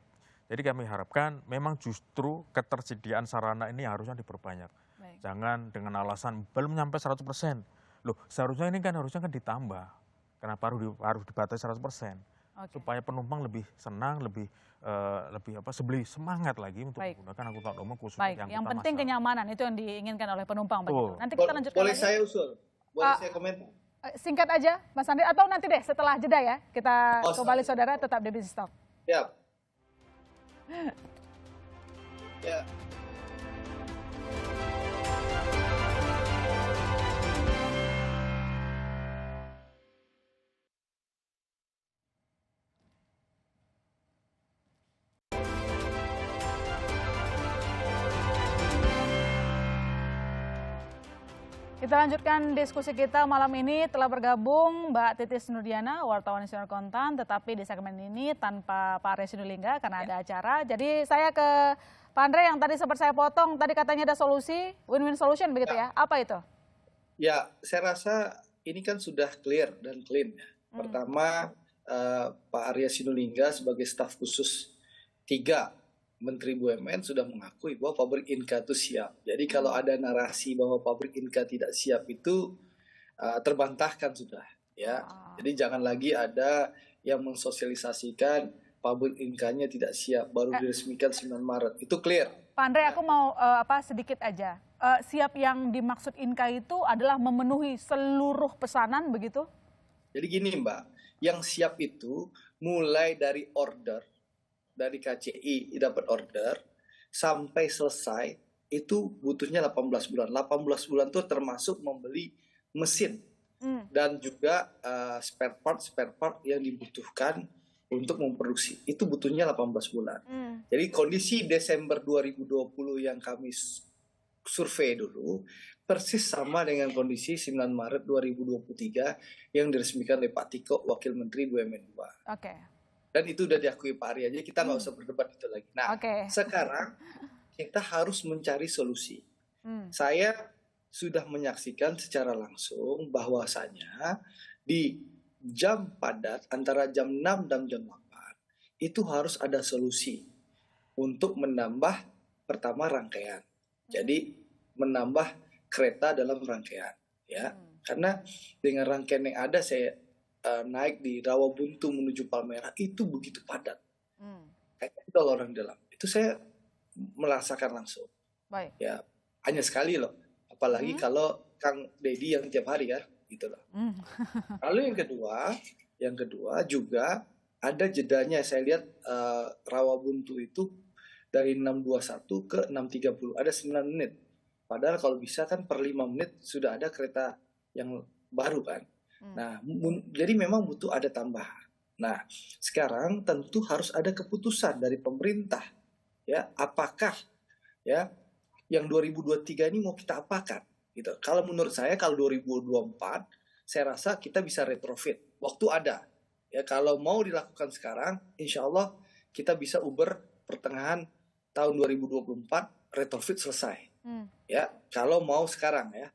Jadi kami harapkan memang justru ketersediaan sarana ini harusnya diperbanyak. Jangan dengan alasan belum sampai 100%. Loh, seharusnya ini kan ditambah. Kenapa harus dibatasi 100%? Supaya penumpang lebih senang, lebih semangat lagi untuk menggunakan angkutan umum khususnya yang penting kenyamanan itu yang diinginkan oleh penumpang. Nanti kita lanjutkan boleh lagi. Saya usul, boleh saya komentar? Singkat aja, Mas Andri, atau nanti deh setelah jeda ya kita kembali saudara tetap di Business Talk. Ya. Ya. Kita lanjutkan diskusi kita malam ini. Telah bergabung Mbak Titis Nurdiana, wartawan Sinar Kontan, tetapi di segmen ini tanpa Pak Arya Sinulinga karena ada acara. Jadi saya ke Pak Andre yang tadi sempat saya potong, tadi katanya ada solusi, win-win solution begitu ya. Apa itu? Ya, saya rasa ini kan sudah clear dan clean. Pertama, Pak Arya Sinulinga sebagai staf khusus 3 Menteri BUMN sudah mengakui bahwa pabrik Inka itu siap. Jadi kalau ada narasi bahwa pabrik Inka tidak siap itu terbantahkan sudah. Ya, jadi jangan lagi ada yang mensosialisasikan pabrik Inkanya tidak siap, baru diresmikan 9 Maret. Itu clear. Pak Andre, aku mau sedikit aja. Siap yang dimaksud Inka itu adalah memenuhi seluruh pesanan begitu? Jadi gini Mbak, yang siap itu mulai dari order, dari KCI dapat order sampai selesai itu butuhnya 18 bulan. 18 bulan itu termasuk membeli mesin dan juga spare part yang dibutuhkan untuk memproduksi. Itu butuhnya 18 bulan. Jadi kondisi Desember 2020 yang kami survei dulu persis sama dengan kondisi 9 Maret 2023 yang diresmikan oleh Pak Tiko, Wakil Menteri BUMN 2. Dan itu udah diakui Pak Arya, jadi kita nggak usah berdebat itu lagi. Nah, sekarang kita harus mencari solusi. Saya sudah menyaksikan secara langsung bahwasanya di jam padat antara jam 6 dan jam 8 itu harus ada solusi untuk menambah pertama rangkaian. Jadi menambah kereta dalam rangkaian, ya. Karena dengan rangkaian yang ada saya naik di Rawabuntu menuju Palmerah itu begitu padat. Kayaknya itu orang dalam. Itu saya merasakan langsung. Ya, hanya sekali loh. Apalagi kalau Kang Deddy yang tiap hari ya, gitu loh. Lalu yang kedua juga ada jedanya. Saya lihat Rawabuntu itu dari 6.21 ke 6.30, ada 9 menit. Padahal kalau bisa kan per 5 menit sudah ada kereta yang baru kan. Nah, jadi memang butuh ada tambahan. Nah, sekarang tentu harus ada keputusan dari pemerintah, ya, apakah ya yang 2023 ini mau kita apakan gitu. Kalau menurut saya kalau 2024 saya rasa kita bisa retrofit. Waktu ada. Ya, kalau mau dilakukan sekarang, insya Allah kita bisa Uber pertengahan tahun 2024 retrofit selesai. Ya, kalau mau sekarang ya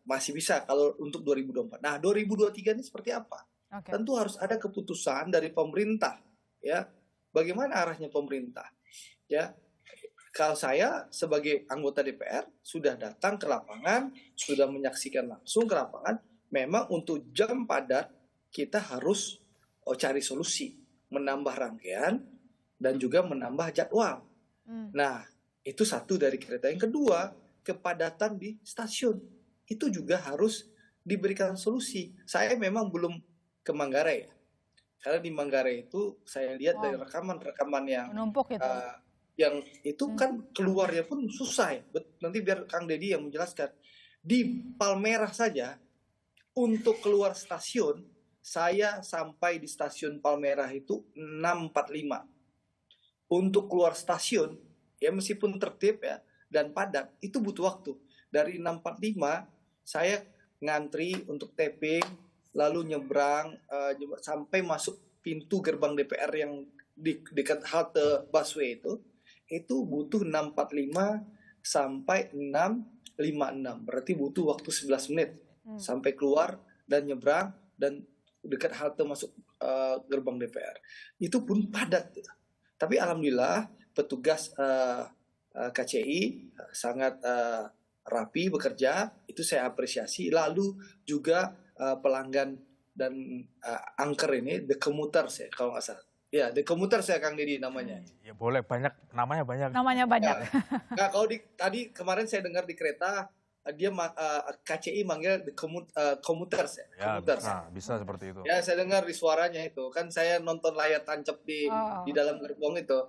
masih bisa kalau untuk 2024. Nah, 2023 ini seperti apa? Tentu harus ada keputusan dari pemerintah, ya. Bagaimana arahnya pemerintah? Ya, kalau saya sebagai anggota DPR sudah datang ke lapangan, sudah menyaksikan langsung ke lapangan. Memang untuk jam padat kita harus cari solusi, menambah rangkaian dan juga menambah jadwal. Nah, itu satu dari kereta. Yang kedua, kepadatan di stasiun itu juga harus diberikan solusi. Saya memang belum ke Manggarai ya, karena di Manggarai itu saya lihat dari rekaman yang menumpuk itu. Yang itu kan keluarnya pun susah ya. Nanti biar Kang Deddy yang menjelaskan. Di Palmerah saja untuk keluar stasiun, saya sampai di stasiun Palmerah itu 6.45. Untuk keluar stasiun, ya meskipun tertib ya dan padat, itu butuh waktu. Dari 6.45 saya ngantri untuk tapping, lalu nyebrang sampai masuk pintu gerbang DPR yang di dekat halte busway itu butuh 6.45 sampai 6.56. Berarti butuh waktu 11 menit sampai keluar dan nyebrang dan dekat halte masuk gerbang DPR. Itu pun padat. Tapi alhamdulillah petugas KCI sangat rapi bekerja, itu saya apresiasi. Lalu juga pelanggan dan angker ini, The Commuters ya kalau nggak salah. Ya, The Commuters ya Kang Deddy namanya. Ya boleh, namanya banyak. Namanya banyak. Nah, kalau tadi kemarin saya dengar di kereta, dia KCI manggil The Commuters ya. Commuters. Nah, bisa seperti itu. Ya, saya dengar di suaranya itu. Kan saya nonton layar tancap di dalam gerbong itu.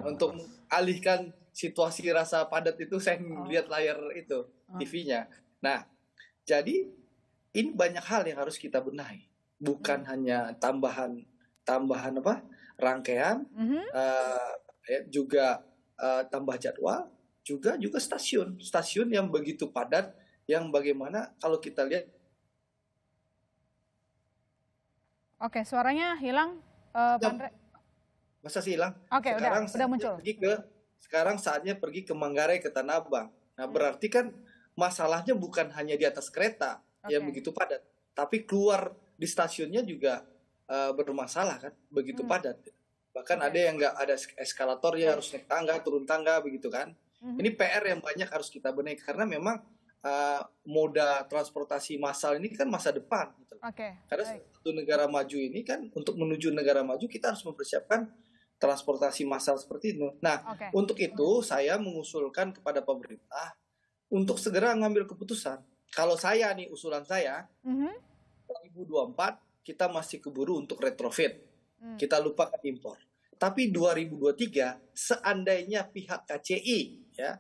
Untuk alihkan situasi rasa padat itu, saya lihat layar itu, TV-nya. Nah, jadi ini banyak hal yang harus kita benahi. Bukan hanya tambahan rangkaian, juga tambah jadwal, juga stasiun yang begitu padat, yang bagaimana kalau kita lihat. Oke, suaranya hilang, Pak Andre. Masa sih hilang? Oke, udah muncul. Sekarang saatnya pergi ke Manggarai, ke Tanah Abang. Nah, berarti kan masalahnya bukan hanya di atas kereta yang begitu padat, tapi keluar di stasiunnya juga bermasalah kan, begitu padat. Bahkan ada yang nggak ada eskalatornya, harus naik tangga, turun tangga, begitu kan. Ini PR yang banyak harus kita benahi, karena memang moda transportasi massal ini kan masa depan. Gitu. Karena satu negara maju ini kan, untuk menuju negara maju kita harus mempersiapkan transportasi massal seperti itu. Nah, untuk itu saya mengusulkan kepada pemerintah untuk segera mengambil keputusan. Kalau saya nih, usulan saya, 2024 kita masih keburu untuk retrofit. Kita lupakan impor. Tapi 2023, seandainya pihak KCI ya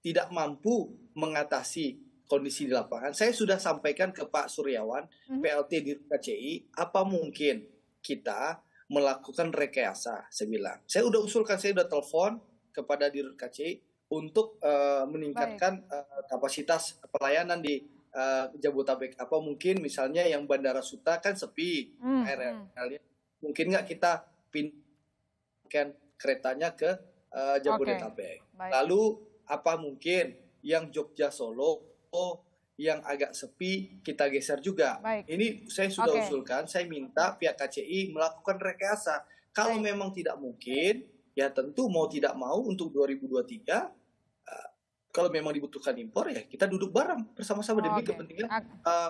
tidak mampu mengatasi kondisi di lapangan, saya sudah sampaikan ke Pak Suryawan, PLT di KCI, apa mungkin kita melakukan rekayasa, saya bilang. Saya udah usulkan, saya udah telepon kepada Dirut KCI untuk meningkatkan kapasitas pelayanan di Jabotabek. Apa mungkin misalnya yang Bandara Suta kan sepi, mungkin nggak kita pindahkan keretanya ke Jabodetabek. Lalu apa mungkin yang Jogja Solo yang agak sepi kita geser juga. Ini saya sudah usulkan, saya minta pihak KCI melakukan rekayasa. Kalau memang tidak mungkin, ya tentu mau tidak mau untuk 2023, kalau memang dibutuhkan impor, ya kita duduk bareng bersama-sama demi kepentingan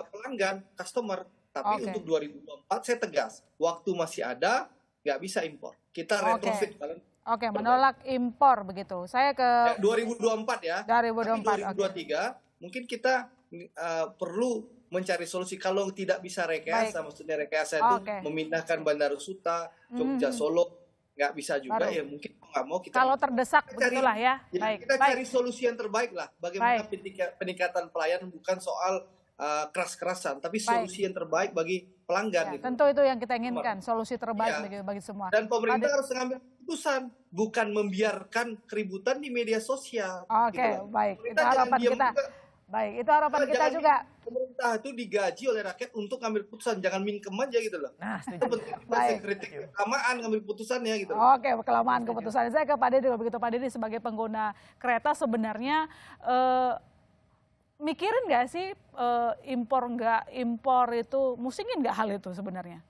pelanggan, customer. Tapi untuk 2024 saya tegas, waktu masih ada, nggak bisa impor. Kita retrofit. Menolak impor begitu. Saya ke 2024 ya. 2024. Tapi 2023 mungkin kita perlu mencari solusi. Kalau tidak bisa rekayasa, maksudnya rekayasa itu memindahkan Bandara Suta, Jogja Solo, nggak bisa juga Baru. ya mungkin nggak mau kita. Kalau terdesak begitulah ya. Kita cari solusi yang terbaik lah. Bagaimana peningkatan pelayanan bukan soal keras-kerasan, tapi solusi yang terbaik bagi pelanggan. Ya, tentu itu yang kita inginkan, solusi terbaik bagi semua. Dan pemerintah harus mengambil keputusan, bukan membiarkan keributan di media sosial. Oke, gitu. Baik. Itu harapan kita. Baik, itu harapan kita juga. Pemerintah itu digaji oleh rakyat untuk ngambil keputusan, jangan mingkem aja gitu loh. Nah, itu penting. Baik. Kritik kelamaan ngambil keputusannya gitu. Oke, kelamaan keputusan. Saya ke Pak Dedy, begitu Pak Dedy sebagai pengguna kereta sebenarnya mikirin nggak sih impor itu, musingin nggak hal itu sebenarnya?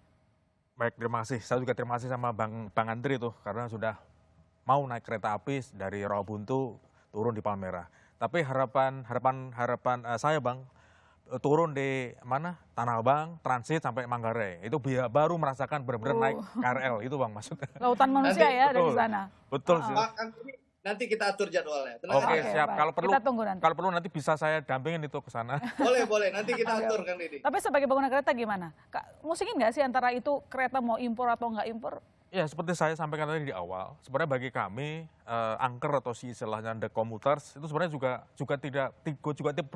Baik, terima kasih. Saya juga terima kasih sama Bang Andri tuh karena sudah mau naik kereta api dari Rawabuntu turun di Palmerah. Tapi harapan saya Bang, turun di mana Tanah Abang, transit sampai Manggarai. Itu baru merasakan benar-benar naik KRL itu Bang maksudnya. Lautan manusia nanti, ya dari sana. Betul sih. Nanti kita atur jadwalnya. Oke, siap. Kalau perlu nanti bisa saya dampingin itu ke sana. Boleh. Nanti kita atur Kang Dedy. Tapi sebagai pengguna kereta gimana? Musingin nggak sih antara itu kereta mau impor atau nggak impor? Ya, seperti saya sampaikan tadi di awal, sebenarnya bagi kami angker atau istilahnya the commuters itu sebenarnya juga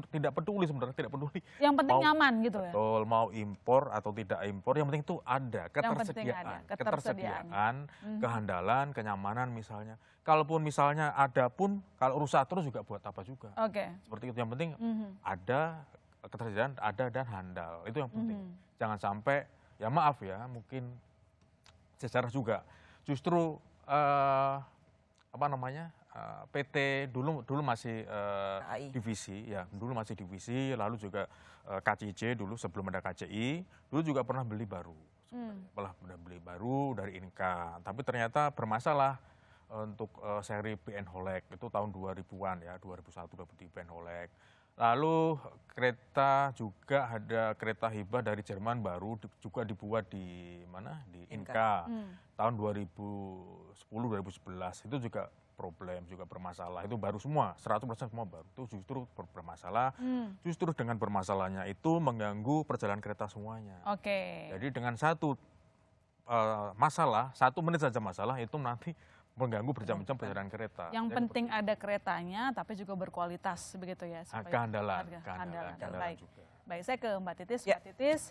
tidak peduli sebenarnya, tidak peduli. Yang penting nyaman gitu ya. Betul, mau impor atau tidak impor, yang penting itu ada ketersediaan, kehandalan, kenyamanan misalnya. Kalaupun misalnya ada pun kalau rusak terus juga buat apa juga. Oke. Seperti itu, yang penting ada ketersediaan, ada dan handal. Itu yang penting. Jangan sampai ya maaf ya, mungkin sejarah juga justru PT dulu masih divisi ya, dulu masih divisi, lalu juga KCJ dulu sebelum ada KCI dulu juga pernah beli baru dari Inka, tapi ternyata bermasalah untuk seri PN Holek itu tahun 2000-an ya, 2001 di PN Holek. Lalu kereta juga ada kereta hibah dari Jerman baru juga dibuat di mana? Di Inka. Tahun 2010-2011 itu juga problem, juga bermasalah. Itu baru semua, 100% semua baru. Itu justru bermasalah. Justru dengan bermasalahnya itu mengganggu perjalanan kereta semuanya. Oke. Jadi dengan satu masalah, 1 menit saja masalah itu nanti mengganggu berjam-jam perjalanan kereta. Yang penting ada keretanya, tapi juga berkualitas, begitu ya. Kehandalan Baik. Juga. Baik, saya ke Mbak Titis. Mbak Titis,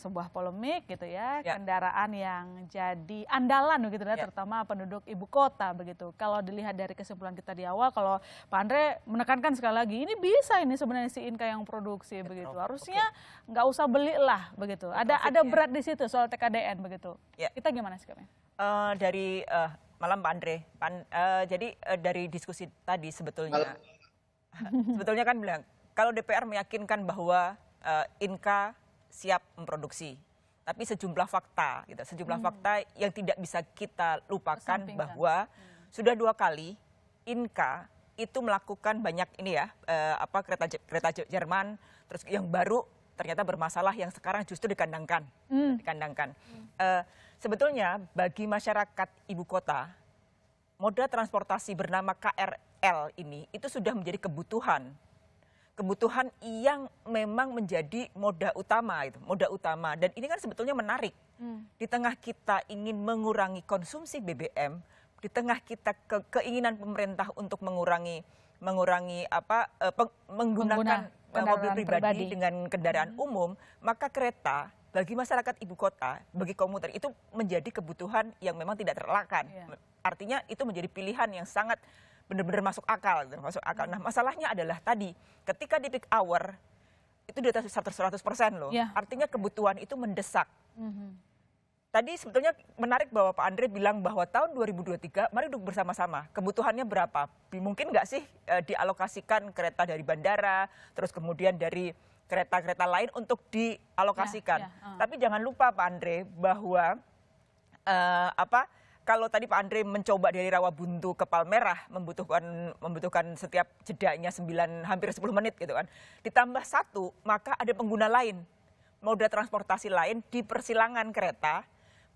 sebuah polemik gitu ya, kendaraan yang jadi andalan begitu ya, terutama penduduk ibu kota begitu. Kalau dilihat dari kesimpulan kita di awal, kalau Pak Andre menekankan sekali lagi, ini bisa ini sebenarnya si Inka yang produksi begitu. Harusnya nggak usah beli lah begitu. Ada berat di situ soal TKDN begitu. Kita gimana sikapnya? Malam Pak Andre. Jadi dari diskusi tadi sebetulnya kan bilang kalau DPR meyakinkan bahwa Inka siap memproduksi, tapi sejumlah fakta yang tidak bisa kita lupakan bahwa sudah 2 kali Inka itu melakukan banyak ini ya kereta Jerman, terus yang baru ternyata bermasalah yang sekarang justru dikandangkan. Sebetulnya bagi masyarakat ibu kota, moda transportasi bernama KRL ini itu sudah menjadi kebutuhan yang memang menjadi moda utama dan ini kan sebetulnya menarik. Di tengah kita ingin mengurangi konsumsi BBM, di tengah kita keinginan pemerintah untuk mengurangi menggunakan mobil pribadi dengan kendaraan umum, maka kereta bagi masyarakat ibu kota, bagi komuter itu menjadi kebutuhan yang memang tidak terelakkan. Artinya itu menjadi pilihan yang sangat benar-benar masuk akal. Nah, masalahnya adalah tadi ketika di peak hour itu di atas 100% loh. Artinya kebutuhan itu mendesak. Tadi sebetulnya menarik bahwa Pak Andre bilang bahwa tahun 2023 mari duduk bersama-sama. Kebutuhannya berapa? Mungkin nggak sih dialokasikan kereta dari bandara, terus kemudian dari kereta-kereta lain untuk dialokasikan. Tapi jangan lupa Pak Andre bahwa kalau tadi Pak Andre mencoba dari Rawabuntu ke Palmerah membutuhkan setiap jedanya hampir 10 menit gitu kan. Ditambah 1, maka ada pengguna lain, moda transportasi lain di persilangan kereta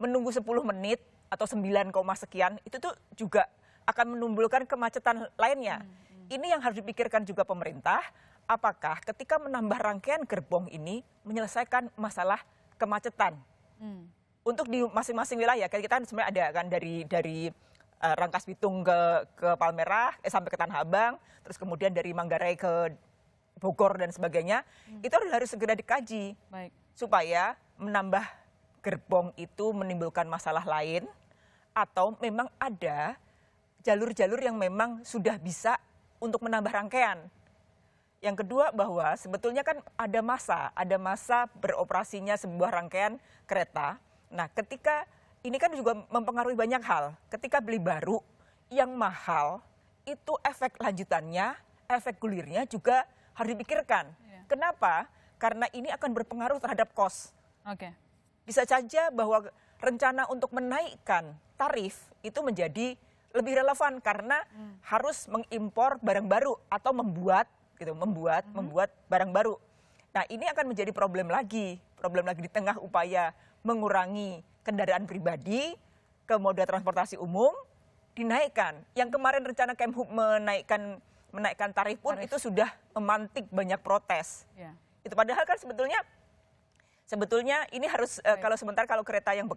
menunggu 10 menit atau 9, sekian itu tuh juga akan menimbulkan kemacetan lainnya. Ini yang harus dipikirkan juga pemerintah. Apakah ketika menambah rangkaian gerbong ini menyelesaikan masalah kemacetan? untuk di masing-masing wilayah, kita kan sebenarnya ada kan dari Rangkas Bitung ke Palmerah, sampai ke Tanah Abang, terus kemudian dari Manggarai ke Bogor dan sebagainya, itu harus segera dikaji. Baik. Supaya menambah gerbong itu menimbulkan masalah lain, atau memang ada jalur-jalur yang memang sudah bisa untuk menambah rangkaian. Yang kedua bahwa sebetulnya kan ada masa beroperasinya sebuah rangkaian kereta. Nah, ketika ini kan juga mempengaruhi banyak hal. Ketika beli baru yang mahal, itu efek lanjutannya, efek gulirnya juga harus dipikirkan. Kenapa? Karena ini akan berpengaruh terhadap kos. Oke. Bisa saja bahwa rencana untuk menaikkan tarif itu menjadi lebih relevan karena harus mengimpor barang baru atau membuat barang baru. Nah, ini akan menjadi problem lagi di tengah upaya mengurangi kendaraan pribadi ke moda transportasi umum dinaikkan. Yang kemarin rencana Kemhub menaikkan tarif pun itu sudah memantik banyak protes. Ya. Itu padahal kan sebetulnya ini harus kalau kereta yang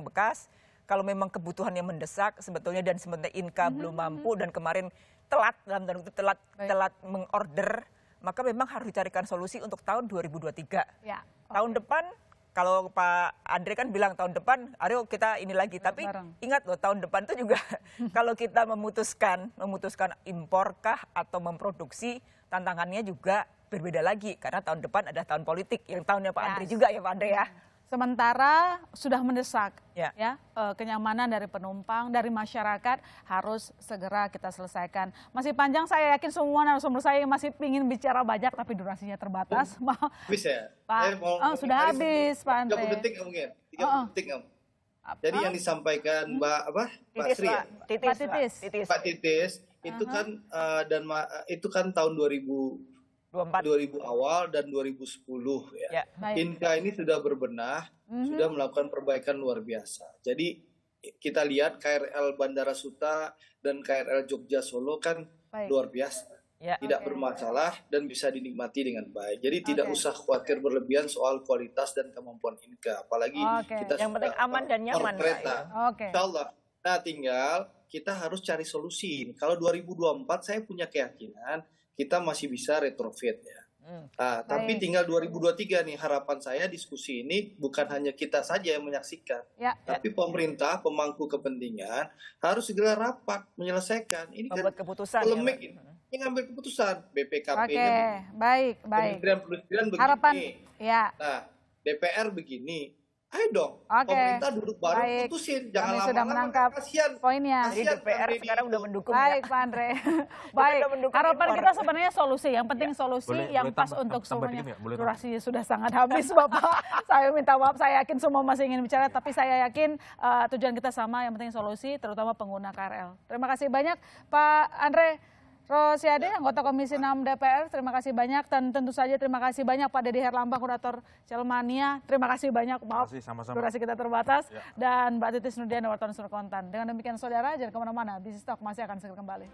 bekas kalau memang kebutuhannya mendesak sebetulnya dan sebenarnya Inka belum mampu dan kemarin telat mengorder, maka memang harus dicarikan solusi untuk tahun 2023. Ya. Tahun depan kalau Pak Andre kan bilang tahun depan, ayo kita ini lagi. Tapi ingat loh, tahun depan itu juga kalau kita memutuskan impor kah atau memproduksi, tantangannya juga berbeda lagi. Karena tahun depan ada tahun politik, yang tahunnya Pak Andre juga ya Pak Andre ya. Sementara sudah mendesak kenyamanan dari penumpang, dari masyarakat harus segera kita selesaikan. Masih panjang, saya yakin semua narasumber saya masih ingin bicara banyak tapi durasinya terbatas. Habis ya? Pak, sudah habis Pak Andre. 30 detik mungkin, 30 detik. Jadi yang disampaikan Mbak Sri ya? Pak Titis, itu kan itu kan tahun 2000 awal dan 2010 ya. Inka ini sudah berbenah, sudah melakukan perbaikan luar biasa. Jadi kita lihat KRL Bandara Suta dan KRL Jogja Solo kan luar biasa. Tidak bermasalah dan bisa dinikmati dengan baik. Jadi tidak usah khawatir berlebihan soal kualitas dan kemampuan Inka. Apalagi kita yang penting aman dan nyaman kereta. Insya Allah. Nah, tinggal kita harus cari solusi. Kalau 2024 saya punya keyakinan kita masih bisa retrofit ya. Tapi tinggal 2023 nih, harapan saya diskusi ini bukan hanya kita saja yang menyaksikan, tapi pemerintah, pemangku kepentingan harus segera rapat menyelesaikan. Ini membuat kan keputusan polemik ini ngambil keputusan BPKP-nya. Baik. Kementerian Perindustrian begini. Harapan, Nah, DPR begini. Ayo dong, pemerintah duduk bareng putusin, jangan lama-lama. Sudah menangkap poinnya. Jadi DPR sekarang udah mendukung. Baik, Pak Andre. Baik, harapan kita sebenarnya solusi. Yang penting solusi yang pas untuk semuanya. Durasi sudah sangat habis, Bapak. Saya minta maaf, saya yakin semua masih ingin bicara, tapi saya yakin tujuan kita sama, yang penting solusi, terutama pengguna KRL. Terima kasih banyak, Pak Andre Rosiade, anggota Komisi 6 DPR, terima kasih banyak. Dan tentu saja terima kasih banyak Pak Dedi Herlambang, kurator Celmania. Terima kasih banyak, maaf durasi kita terbatas. Dan Mbak Titis Nurdiana, wartawan Surkontan. Dengan demikian saudara, jangan kemana-mana, Bisnis Talk masih akan segera kembali.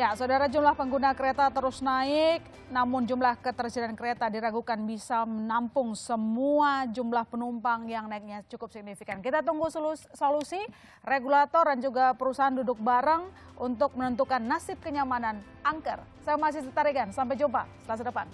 Ya, saudara, jumlah pengguna kereta terus naik, namun jumlah ketersediaan kereta diragukan bisa menampung semua jumlah penumpang yang naiknya cukup signifikan. Kita tunggu solusi, regulator dan juga perusahaan duduk bareng untuk menentukan nasib kenyamanan angker. Saya masih Tarigan, sampai jumpa Selasa depan.